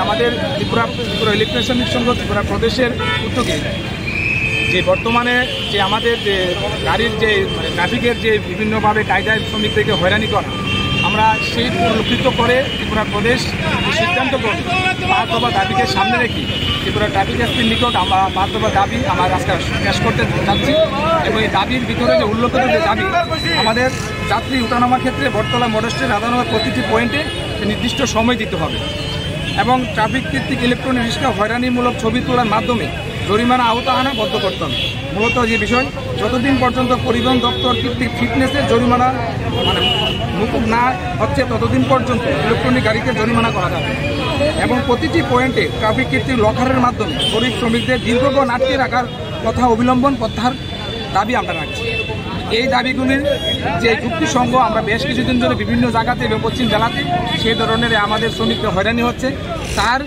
আমাদের ত্রিপুরা ইলেকট্রিক শ্রমিক সংঘ ত্রিপুরা প্রদেশের উদ্যোগে যে বর্তমানে যে আমাদের যে গাড়ির যে ট্রাফিকের যে বিভিন্নভাবে কায়দায় শ্রমিকদেরকে হয়রানি করা, আমরা সেই পরিলক্ষিত করে ত্রিপুরা প্রদেশ সিদ্ধান্ত করে 5 দফা দাবিকে সামনে রেখে ত্রিপুরা ট্রাফিক এসপির নিকট আমরা 5 দফা দাবি আমার আজকে পেশ করতে যাচ্ছি। এবং এই দাবির ভিতরে যে উল্লেখিত যে দাবি, আমাদের যাত্রী উঠানামার ক্ষেত্রে বটতলা মোটর স্ট্যান্ড আদালতের প্রতিটি পয়েন্টে নির্দিষ্ট সময় দিতে হবে এবং ট্রাফিক ভিত্তিক ইলেকট্রনিক রিক্সা হয়রানিমূলক ছবি তোলার মাধ্যমে জরিমানা আওতা আনা বদ্ধ করতে হবে। মূলত যে বিষয়, যতদিন পর্যন্ত পরিবহন দপ্তর কর্তৃক ফিটনেসের জরিমানা মুকুব না হচ্ছে ততদিন পর্যন্ত ইলেকট্রনিক গাড়িকে জরিমানা করা যাবে এবং প্রতিটি পয়েন্টে ট্রাফিক কর্তৃক লকারের মাধ্যমে গরিব শ্রমিকদের দীর্ঘক্ষণ আটকে রাখার কথা অবিলম্বন প্রত্যাহার দাবি আমরা রাখছি। এই দাবিগুলির যে যুক্তিসঙ্গ, আমরা বেশ কিছুদিন ধরে বিভিন্ন জায়গাতে এবং পশ্চিম জেলাতে সেই ধরনের আমাদের শ্রমিকদের হয়রানি হচ্ছে, তার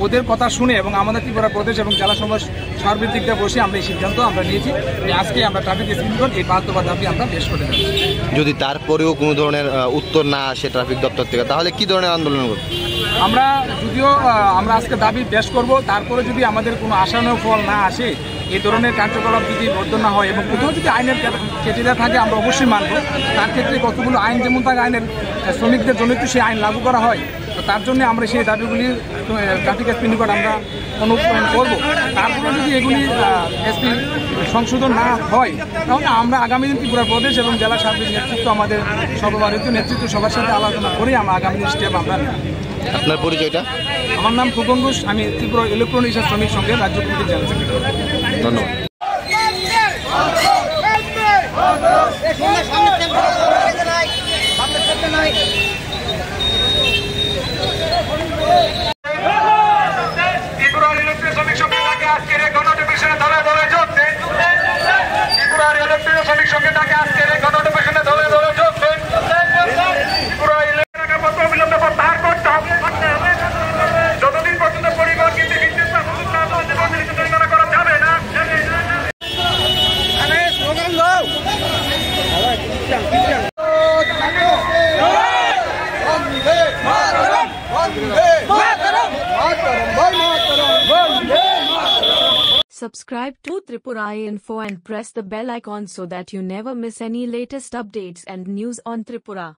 ওদের কথা শুনে এবং আমাদের ত্রিপুরা প্রদেশ এবং জেলা সমাজ সার্বিক দিকটা বসে আমরা এই সিদ্ধান্ত আমরা নিয়েছি যে আজকে আমরা ট্রাফিক এসপিগণ এই 5 দফা দাবি আমরা পেশ করে দেব। যদি তারপরেও কোনো ধরনের উত্তর না আসে ট্রাফিক দপ্তর থেকে, তাহলে কি ধরনের আন্দোলন করব? আমরা যদিও আমরা আজকে দাবি পেশ করব, তারপরে যদি আমাদের কোনো আশানুরূপ ফল না আসে, এই ধরনের কার্যকলাপ যদি বদ্ধ না হয় এবং কোথাও যদি আইনের ক্রাইটেরিয়া থাকে আমরা অবশ্যই মানব। তার ক্ষেত্রে কতগুলো আইন যেমন থাকে, আইনের শ্রমিকদের জন্য একটু সেই আইন লাগু করা হয়, তো তার জন্য আমরা সেই দাবিগুলি ট্রাফিক এসপি নিকট আমরা অনুপ্রয়ণ করব। তারপরে যদি এগুলি এসপি সংশোধন না হয়, তাহলে আমরা আগামী দিন ত্রিপুরা প্রদেশ এবং জেলা সার্বিক নেতৃত্ব, আমাদের সর্বভারতীয় নেতৃত্ব সবার সাথে আলোচনা করে আমরা আগামী দিন স্টেপ আমরা নেব। আপনার পরিচয়টা? আমার নাম খুবন ঘোষ, আমি ত্রিপুরা ইলেকট্রনিক শ্রমিক সংঘের রাজ্য কমিটির জেলা সেক্রেটারি। ধন্যবাদ। Subscribe to Tripura Info and press the bell icon so that you never miss any latest updates and news on Tripura.